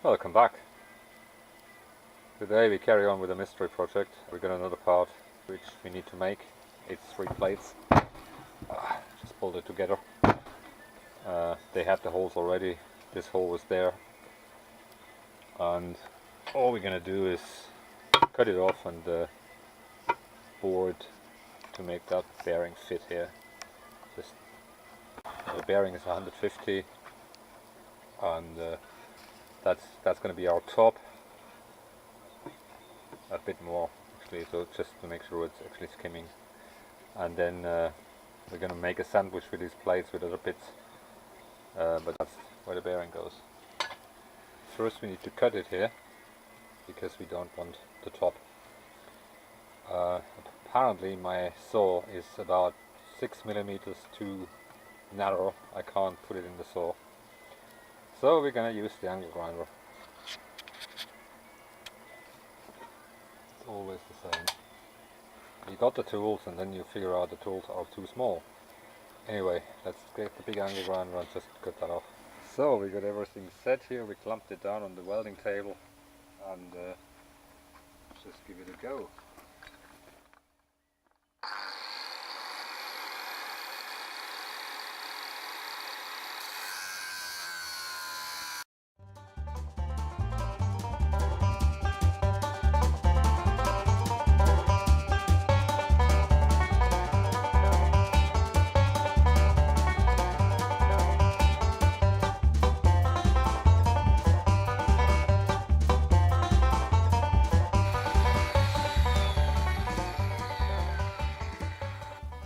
Welcome back. Today we carry on with a mystery project. We got another part which we need to make. It's 3 plates. Just pulled it together. They had the holes already. This hole was there. And all we're gonna do is cut it off and bore it to make that bearing fit here. The bearing is 150 and that's going to be our top, a bit more actually, so just to make sure it's actually skimming. And then we're going to make a sandwich with these plates with other bits, but that's where the bearing goes. First we need to cut it here because we don't want the top. Apparently my saw is about 6 millimeters too narrow. I can't put it in the saw. So we're gonna use the angle grinder. It's always the same. You got the tools and then you figure out the tools are too small. Anyway, let's get the big angle grinder and just cut that off. So we got everything set here. We clamped it down on the welding table and just give it a go.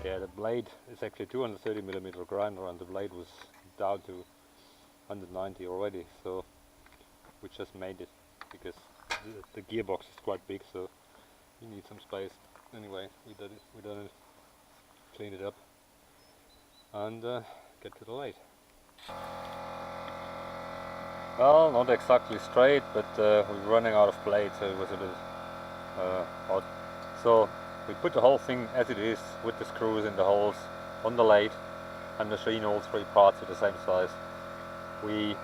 Yeah, the blade is actually 230mm grinder and the blade was down to 190 already, so we just made it because the gearbox is quite big, so you need some space. Anyway, we done it, clean it up and get to the lathe. Well, not exactly straight, but we're running out of blade, so it was a bit odd. So we put the whole thing as it is with the screws in the holes on the lathe and machine all 3 parts at the same size. We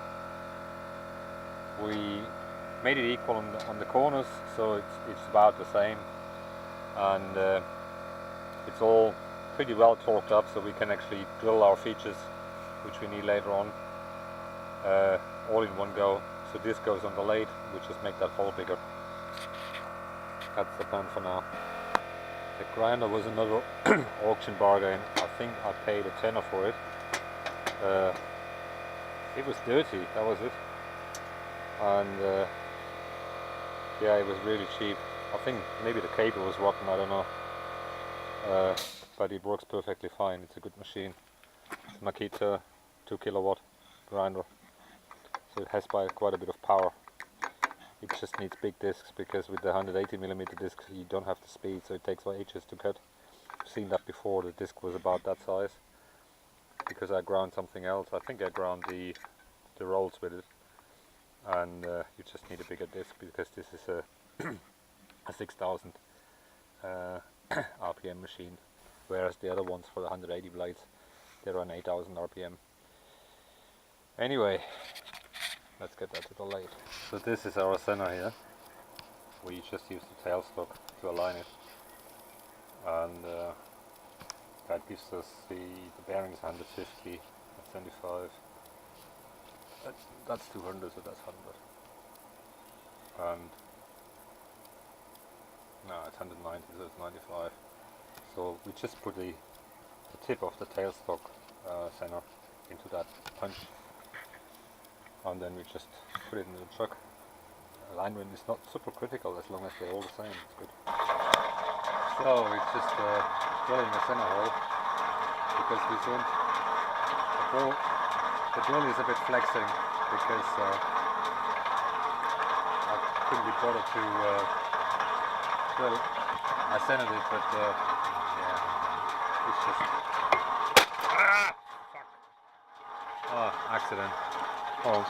made it equal on the corners, so it's about the same, and it's all pretty well torqued up, so we can actually drill our features which we need later on all in one go. So this goes on the lathe, we just make that hole bigger. That's the plan for now. The grinder was another auction bargain. I think I paid a tenner for it. It was dirty, that was it. And yeah, it was really cheap. I think maybe the cable was rotten, I don't know. But it works perfectly fine, it's a good machine. It's a Makita 2 kilowatt grinder. So it has quite a bit of power. It just needs big discs because with the 180mm discs you don't have the speed, so it takes ages to cut. I've seen that before. The disc was about that size because I ground something else. I think I ground the rolls with it, and you just need a bigger disc because this is a 6000 RPM machine, whereas the other ones for the 180 blades, they're on 8000 RPM. Anyway, let's get that to the lathe. So this is our center here. We just use the tailstock to align it, and that gives us the bearings 150, 75. That's 200, so that's 100. And no, it's 190, so it's 95. So we just put the tip of the tailstock center into that punch, and then we just put it in the truck. Alignment is not super critical as long as they're all the same, it's good. So we're just drilling a center hole because we want the drill is a bit flexing because I couldn't be bothered to drill. I centered it, but yeah, it's just fuck. Oh, accident. Oh.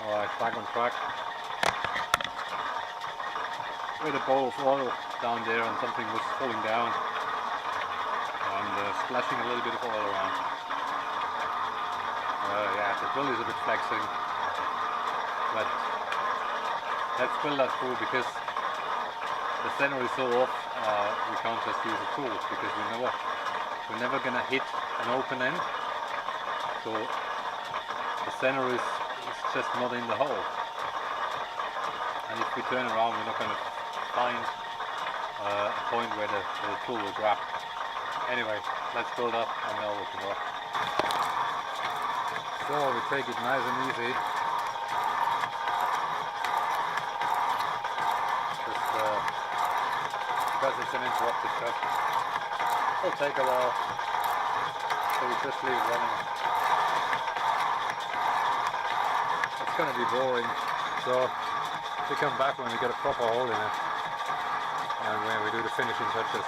Alright, back on track. With a bowl of oil down there and something was falling down and splashing a little bit of oil around. Yeah, the drill is a bit flexing, but let's drill that through because the center is so off. We can't just use a tool because we're never gonna hit an open end. So the center is just not in the hole. And if we turn around, we're not gonna find a point where the tool will grab. Anyway, let's build up and now we can work. So we take it nice and easy. Just because it's an interrupted cut. It'll take a while. So we just leave it running. It's gonna be boring. So we come back when we get a proper hole in it. And when we do the finishing touches.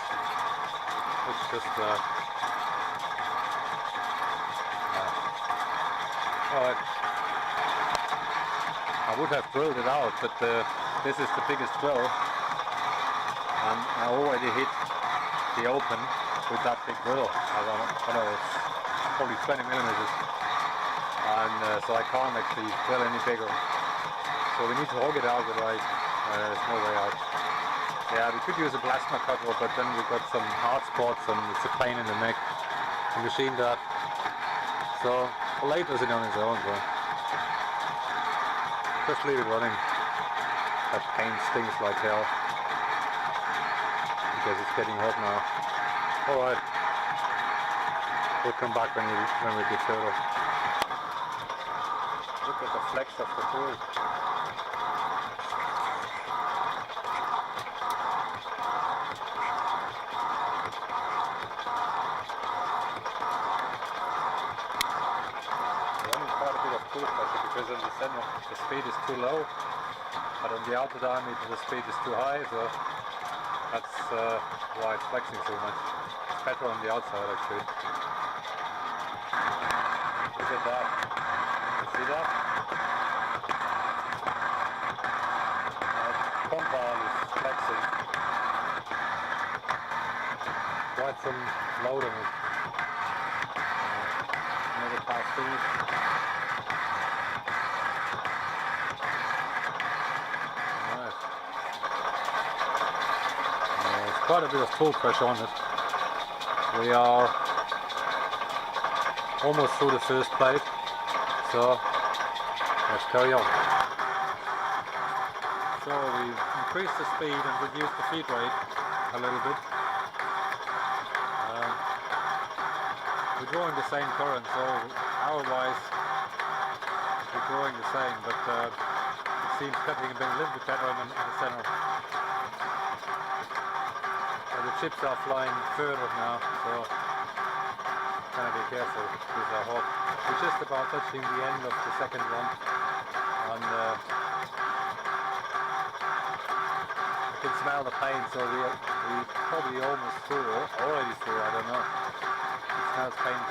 It's just alright. I would have drilled it out, but this is the biggest drill, and I already hit the open with that big drill. I don't know, it's probably 20 millimeters, and so I can't actually drill any bigger. So we need to hog it out right. There's no way out. Yeah, we could use a plasma cutter, but then we've got some hard spots and it's a pain in the neck to machine that. So the lathe does it on its own, so just leave it running. That pain stings like hell because it's getting hot now. Alright, we'll come back when we get further. Look at the flex of the tool. Because on the center the speed is too low, but on the outer diameter the speed is too high, so that's why it's flexing so much. It's better on the outside actually. Look at that. You see that? Compound is flexing. Quite some load on it. Another pass finish. Quite a bit of full pressure on it. We are almost through the first plate, so let's carry on. So we increased the speed and reduced the feed rate a little bit. We're drawing the same current, so hour-wise we're drawing the same, but it seems cutting a little bit better in the center. The chips are flying further now, so kind of be careful. These are hot. We're just about touching the end of the second one, and I can smell the paint. So we probably almost through, or already through. I don't know. It smells paint.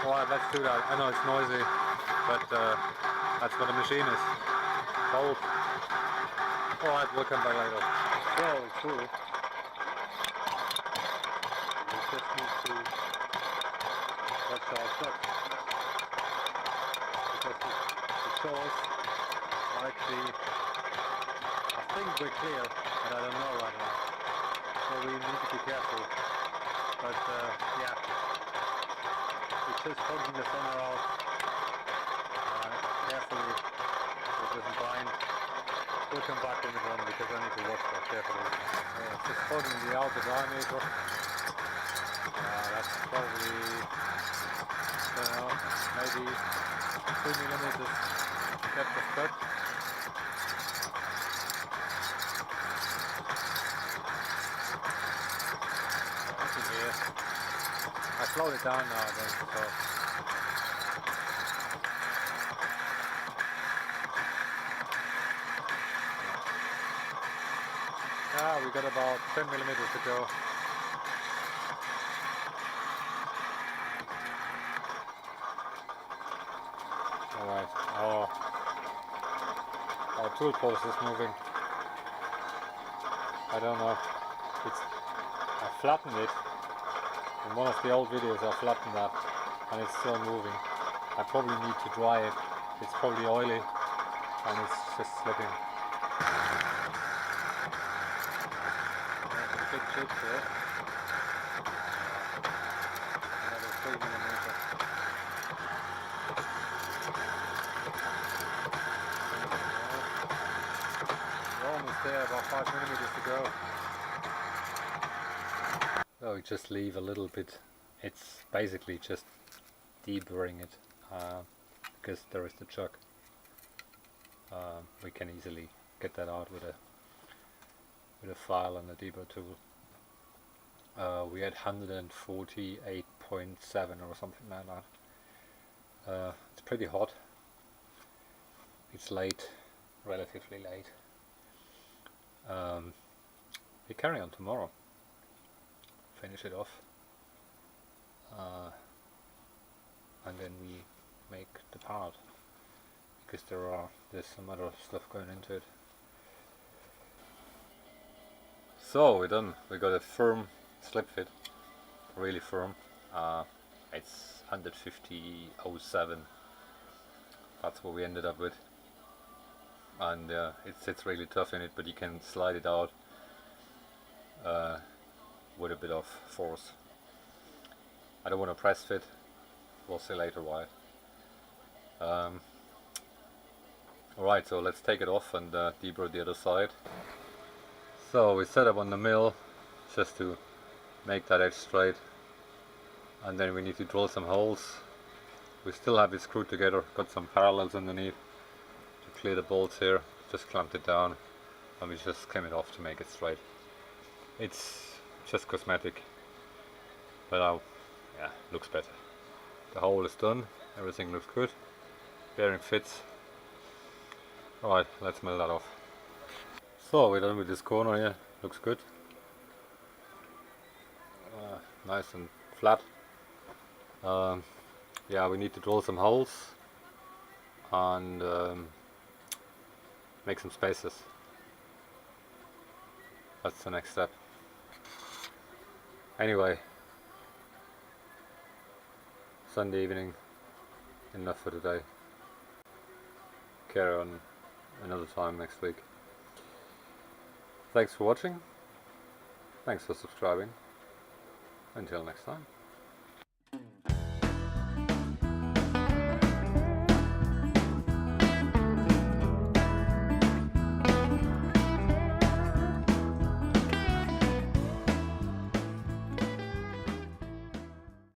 Alright, let's do that. I know it's noisy, but that's what the machine is. Cold. Alright, we'll come back later. So cool. Just need to watch our shot because the source actually, I think we're clear, but I don't know right now, so we need to be careful. But yeah, it's just holding the center out carefully so it doesn't bind. We'll come back in the one because I need to watch that carefully. Just holding the outer diameter. That's probably, I don't know, maybe 2 millimeters depth of cut. Nothing here. I slowed it down now then, so. We got about 10 millimeters to go. Alright, our tool post is moving. I don't know. I flattened it. In one of the old videos I flattened that and it's still moving. I probably need to dry it. It's probably oily and it's just slipping. There's a big chip here. Another 3mm. We're almost there, about 5mm to go. So we just leave a little bit. It's basically just deburring it because there is the chuck. We can easily get that out with a file and a debur tool. We had 148.7 or something like that. It's pretty hot. It's late, relatively late. We carry on tomorrow. Finish it off. And then we make the part, because there's some other stuff going into it. So we're done. We got a firm slip fit, really firm. It's 150.07. That's what we ended up with, and it sits really tough in it, but you can slide it out with a bit of force. I don't want to press fit. We'll see later why. Alright, so let's take it off and debur the other side. So we set up on the mill just to make that edge straight, and then we need to drill some holes. We still have it screwed together, got some parallels underneath to clear the bolts here, just clamped it down, and we just came it off to make it straight. It's just cosmetic, but yeah, looks better. The hole is done, everything looks good, bearing fits. Alright, let's mill that off. So we're done with this corner here, looks good. Nice and flat. Yeah, we need to drill some holes and make some spaces. That's the next step. Anyway, Sunday evening, enough for today. Carry on another time next week. Thanks for watching. Thanks for subscribing. Until next time.